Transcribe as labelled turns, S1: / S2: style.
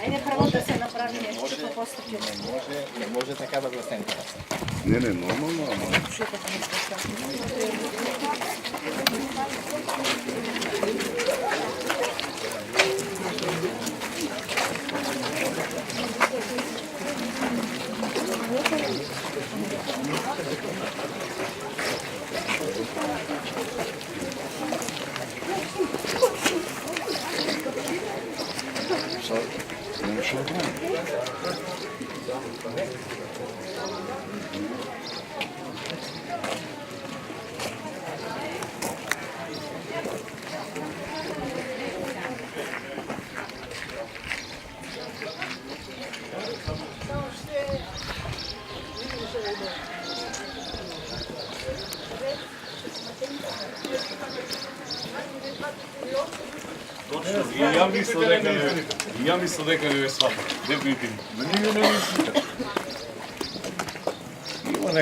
S1: Ajde prvo da se napravi nešto po postupju.
S2: Не може така да го стенка.
S3: Не, нормално, ама. Не може да правим.
S4: Точно, и ја мислам дека не е свата. Дефинитивно.
S3: Не,